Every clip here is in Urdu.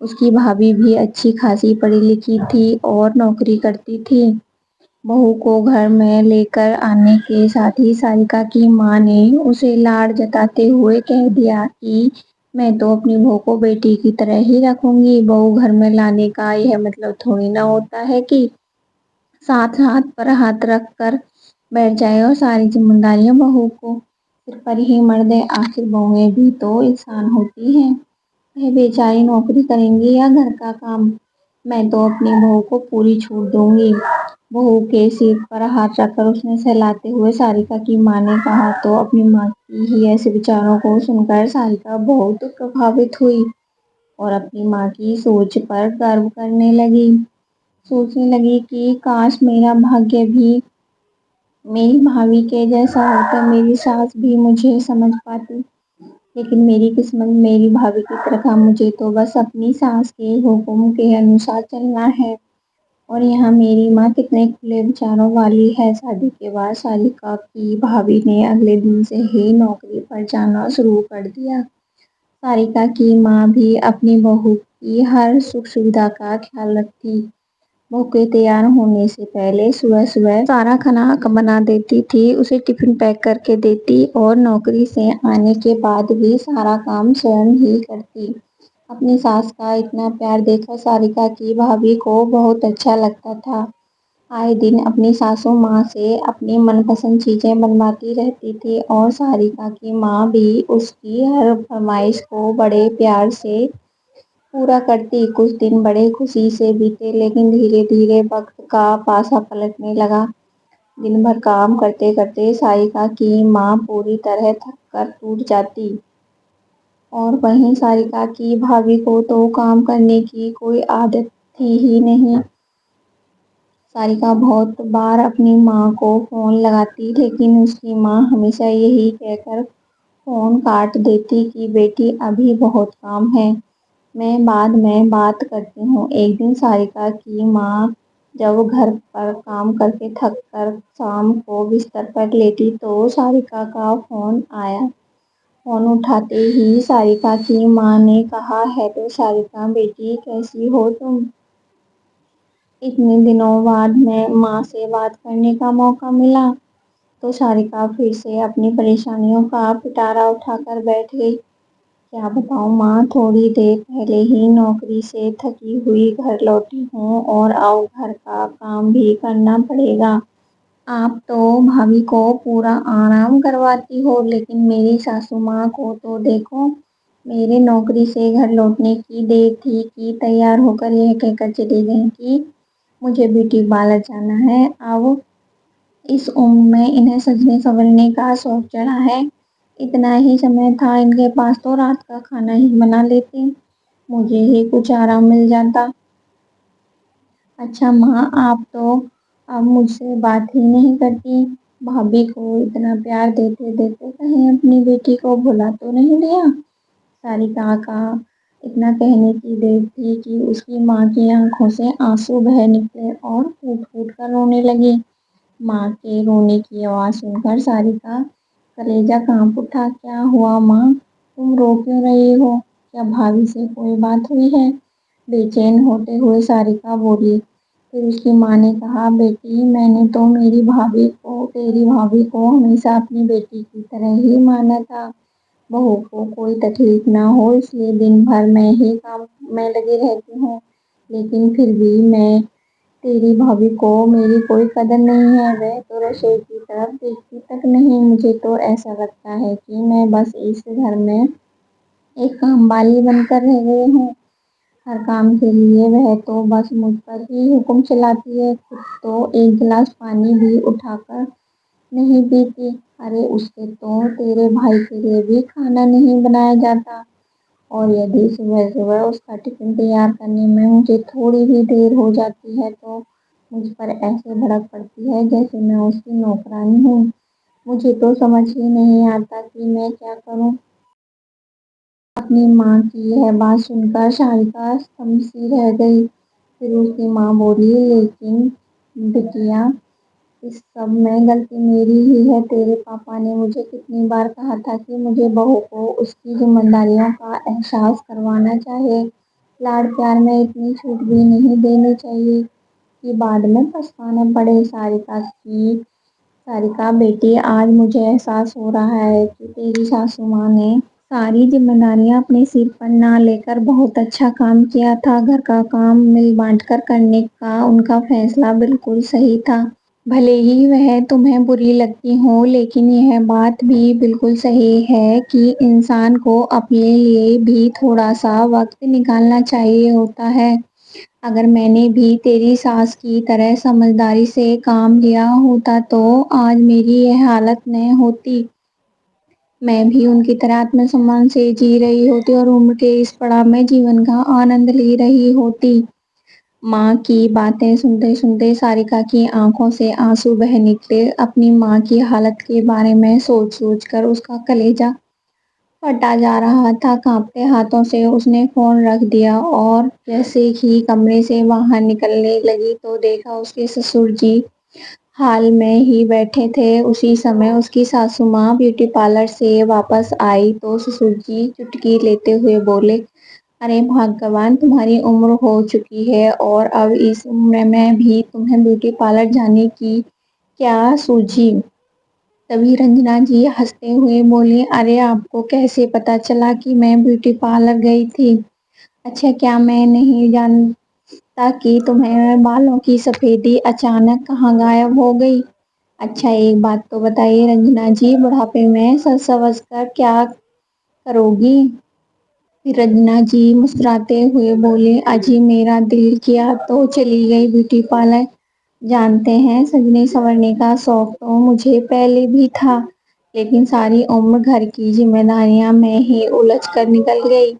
اس کی بھابھی بھی اچھی خاصی پڑھی لکھی تھی اور نوکری کرتی تھی۔ بہو کو گھر میں لے کر آنے کے ساتھ ہی ساریکا کی ماں نے اسے لاڈ جتاتے ہوئے کہہ دیا کہ میں تو اپنی بہو کو بیٹی کی طرح ہی رکھوں گی۔ بہو گھر میں لانے کا یہ مطلب تھوڑی نہ ہوتا ہے کہ ساتھ ہاتھ پر ہاتھ رکھ کر بیٹھ جائے اور ساری ذمہ داریاں بہو کو سر پر ہی مر دے۔ آخر بہویں بھی تو انسان ہوتی ہیں، وہ بیچاری نوکری کریں گی یا گھر کا کام؟ میں تو اپنی بہو کو پوری چھوٹ دوں گی۔ بہو کے سر پر ہاتھ رکھ کر اسے سہلاتے ہوئے ساریکا کی ماں نے کہا تو اپنی ماں کی ہی ایسے وچاروں کو سن کر ساریکا بہت پربھاوت ہوئی اور اپنی ماں کی سوچ پر گرو کرنے لگی۔ سوچنے لگی کہ کاش میرا بھاگیہ بھی میری بھابھی کے جیسا ہوتا، میری ساس بھی مجھے سمجھ پاتی، لیکن میری قسمت میری بھابھی کی طرح تھا۔ مجھے تو بس اپنی ساس کے حکم کے انوسار چلنا ہے۔ اور یہاں میری ماں کتنے کھلے وچاروں والی ہے۔ شادی کے بعد ساریکا کی بھابھی نے اگلے دن سے ہی نوکری پر جانا شروع کر دیا۔ ساریکا کی ماں بھی اپنی بہو کی ہر سکھ سویدھا کا خیال رکھتی۔ بہو کے تیار ہونے سے پہلے صبح صبح سارا کھانا بنا دیتی تھی، اسے ٹفن پیک کر کے دیتی اور نوکری سے آنے کے بعد بھی سارا کام سویم ہی کرتی۔ اپنی ساس کا اتنا پیار دیکھ کر ساریکا کی بھابھی کو بہت اچھا لگتا تھا۔ آئے دن اپنی ساسو ماں سے اپنی من پسند چیزیں بنواتی رہتی تھی اور ساریکا کی ماں بھی اس کی ہر فرمائش کو بڑے پیار سے پورا کرتی۔ کچھ دن بڑے خوشی سے بیتے، لیکن دھیرے دھیرے وقت کا پاسا پلٹنے لگا۔ دن بھر کام کرتے کرتے ساریکا کی ماں پوری طرح تھک کر ٹوٹ جاتی۔ اور وہیں ساریکا کی بھابھی کو تو کام کرنے کی کوئی عادت تھی ہی نہیں۔ ساریکا بہت بار اپنی ماں کو فون لگاتی، لیکن اس کی ماں ہمیشہ یہی کہہ کر فون کاٹ دیتی کہ بیٹی ابھی بہت کام ہے، میں بعد میں بات کرتی ہوں۔ ایک دن ساریکا کی ماں جب گھر پر کام کر کے تھک کر شام کو بستر پر لیٹی تو ساریکا کا فون آیا۔ فون اٹھاتے ہی ساریکا کی ماں نے کہا، ہیلو ساریکا بیٹی، کیسی ہو تم؟ اتنے دنوں بعد ماں سے بات کرنے کا موقع ملا تو ساریکا پھر سے اپنی پریشانیوں کا پٹارا اٹھا کر بیٹھ گئی۔ کیا بتاؤں ماں، تھوڑی دیر پہلے ہی نوکری سے تھکی ہوئی گھر لوٹی ہوں اور اب گھر کا کام بھی کرنا پڑے گا۔ آپ تو بھابھی کو پورا آرام کرواتی ہو، لیکن میری ساسو ماں کو تو دیکھو، میرے نوکری سے گھر لوٹنے کی دیر تھی کہ تیار ہو کر یہ کہہ کر چلی گئیں کہ مجھے بیوٹی پارلر جانا ہے۔ اب اس عمر میں انہیں سجنے سنورنے کا شوق چڑھا ہے۔ اتنا ہی سمے تھا ان کے پاس تو رات کا کھانا ہی بنا لیتی، مجھے ہی کچھ آرام مل جاتا۔ اچھا ماں، آپ تو اب مجھ سے بات ہی نہیں کرتی، بھابھی کو اتنا پیار دیتے دیتے کہیں اپنی بیٹی کو بھلا تو نہیں دیا؟ ساریکا کا اتنا کہنے کی دیر تھی کہ اس کی ماں کی آنکھوں سے آنسو بہہ نکلے اور پھوٹ پھوٹ کر رونے لگی۔ ماں کے رونے کی آواز سن کر ساریکا کلیجہ کانپ اٹھا۔ کیا ہوا ماں، تم رو کیوں رہی ہو؟ کیا بھابھی سے کوئی بات ہوئی ہے؟ بے چین ہوتے ہوئے ساریکا بولی۔ پھر اس کی ماں نے کہا، بیٹی میں نے تو تیری بھابھی کو ہمیشہ اپنی بیٹی کی طرح ہی مانا تھا۔ بہو کو کوئی تکلیف نہ ہو اس لیے دن بھر میں ہی کام میں لگی رہتی ہوں، لیکن پھر بھی تیری بھابھی کو میری کوئی قدر نہیں ہے، وہ تو رسوئی کی طرف دیکھتی تک نہیں۔ مجھے تو ایسا لگتا ہے کہ میں بس اس گھر میں ایک کام والی بن کر رہ گئی ہوں، ہر کام کے لیے وہ تو بس مجھ پر ہی حکم چلاتی ہے، خود تو ایک گلاس پانی بھی اٹھا کر نہیں پیتی۔ ارے اس کے تو تیرے بھائی کے لیے بھی کھانا نہیں بنایا جاتا، اور یدی صبح صبح اس کا ٹفن تیار کرنے میں مجھے تھوڑی بھی دیر ہو جاتی ہے تو مجھ پر ایسے بھڑک پڑتی ہے جیسے میں اس کی نوکرانی ہوں۔ مجھے تو سمجھ ہی نہیں آتا کہ میں کیا کروں۔ اپنی ماں کی یہ بات سن کر ساریکا تھم سی رہ گئی۔ پھر اس کی ماں بولی، لیکن بٹیا اس سب میں غلطی میری ہی ہے۔ تیرے پاپا نے مجھے کتنی بار کہا تھا کہ مجھے بہو کو اس کی ذمہ داریوں کا احساس کروانا چاہیے، لاڑ پیار میں اتنی چھوٹ بھی نہیں دینی چاہیے کہ بعد میں پچھتانا پڑے۔ ساریکا بیٹی، آج مجھے احساس ہو رہا ہے کہ تیری ساسو ماں نے ساری ذمہ داریاں اپنے سر پر نہ لے کر بہت اچھا کام کیا تھا۔ گھر کا کام مل بانٹ کر کرنے کا ان کا فیصلہ بالکل صحیح تھا۔ بھلے ہی وہ تمہیں بری لگتی ہوں، لیکن یہ بات بھی بالکل صحیح ہے کہ انسان کو اپنے لیے بھی تھوڑا سا وقت نکالنا چاہیے ہوتا ہے۔ اگر میں نے بھی تیری ساس کی طرح سمجھداری سے کام لیا ہوتا تو آج میری یہ حالت نہ ہوتی۔ میں بھی ان کی طرح آتم سمان سے جی رہی ہوتی اور عمر کے اس پڑاؤ میں جیون کا آنند لے رہی ہوتی۔ ماں کی باتیں سنتے سنتے ساریکا کی آنکھوں سے آنسو بہہ نکلے۔ اپنی ماں کی حالت کے بارے میں سوچ سوچ کر اس کا کلیجہ پھٹا جا رہا تھا۔ کانپتے ہاتھوں سے اس نے فون رکھ دیا اور جیسے ہی کمرے سے باہر نکلنے لگی تو دیکھا اس کے سسر جی ہال میں ہی بیٹھے تھے۔ اسی سمے اس کی ساسو ماں بیوٹی پارلر سے واپس آئی تو سسر جی چٹکی لیتے ہوئے بولے، ارے بھگوان، تمہاری عمر ہو چکی ہے اور اب اس عمر میں بھی تمہیں بیوٹی پارلر جانے کی کیا سوجھی؟ تبھی رنجنا جی ہنستے ہوئے بولیں، ارے آپ کو کیسے پتا چلا کہ میں بیوٹی پارلر گئی تھی؟ اچھا، کیا میں نہیں جانتا کہ تمہارے بالوں کی سفیدی اچانک کہاں غائب ہو گئی؟ اچھا ایک بات تو بتائیے رنجنا جی، بڑھاپے میں سج سنور کر کیا کرو گی؟ پھر رنجنا جی مسکراتے ہوئے بولیں، اجی میرا دل کیا تو چلی گئی بیوٹی پارلر۔ جانتے ہیں، سجنے سنورنے کا شوق تو مجھے پہلے بھی تھا، لیکن ساری عمر گھر کی ذمہ داریوں میں ہی الجھ کر نکل گئی۔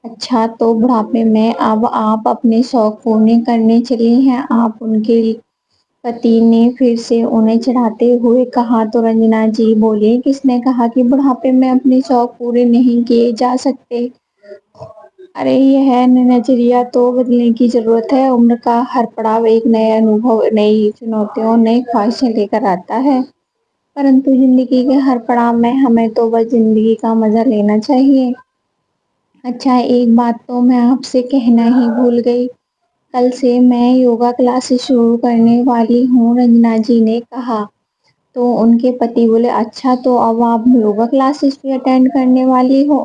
اچھا، تو بڑھاپے میں اب آپ اپنے شوق پورے کرنے چلی ہیں؟ آپ ان کے پتی نے پھر سے انہیں چڑھاتے ہوئے کہا تو رنجنا جی بولیں، کس نے کہا کہ بڑھاپے میں اپنے شوق پورے نہیں کیے جا سکتے؟ ارے یہ نظریہ تو بدلنے کی ضرورت ہے۔ عمر کا ہر پڑاؤ ایک نیا انوبھو، نئی چنوتیوں اور نئی خواہشیں لے کر آتا ہے، پرنتو زندگی کے ہر پڑاؤ میں ہمیں تو بس زندگی کا مزہ لینا چاہیے۔ اچھا ایک بات تو میں آپ سے کہنا ہی بھول گئی، کل سے میں یوگا کلاسز شروع کرنے والی ہوں، رنجنا جی نے کہا۔ تو ان کے پتی بولے، اچھا تو اب آپ یوگا کلاسز بھی اٹینڈ کرنے والی ہو؟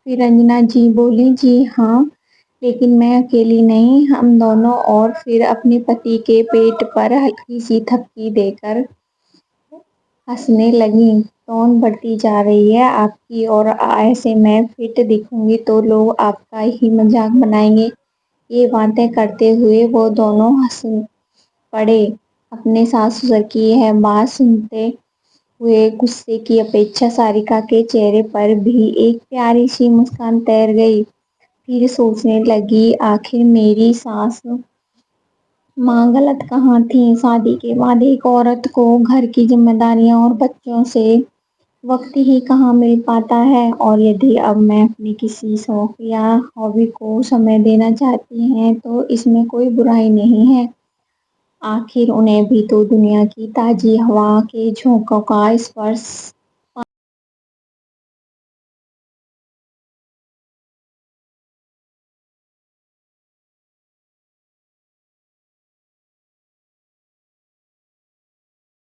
پھر رنجنا جی بولیں، جی ہاں، لیکن میں اکیلی نہیں، ہم دونوں۔ اور پھر اپنے پتی کے پیٹ پر ہلکی سی تھپکی دے کر ہنسنے لگیں، ٹون بڑھتی جا رہی ہے آپ کی، اور ایسے میں فٹ دکھوں گی تو لوگ آپ کا ہی مذاق بنائیں گے۔ یہ باتیں کرتے ہوئے وہ دونوں ہنس پڑے۔ اپنے ساس سسر کی یہ بات سنتے ہوئے غصے کی اپیکشا ساریکا کے چہرے پر بھی ایک پیاری سی مسکان تیر گئی۔ پھر سوچنے لگی، آخر میری ساس ماں غلط کہاں تھیں؟ شادی کے بعد ایک عورت کو گھر کی ذمہ داریوں اور بچوں سے وقت ہی کہاں مل پاتا ہے؟ اور یدی اب میں اپنے کسی شوق یا ہابی کو سمے دینا چاہتی ہیں تو اس میں کوئی برائی نہیں ہے۔ آخر انہیں بھی تو دنیا کی تازی ہوا کے جھونکوں کا اسپرش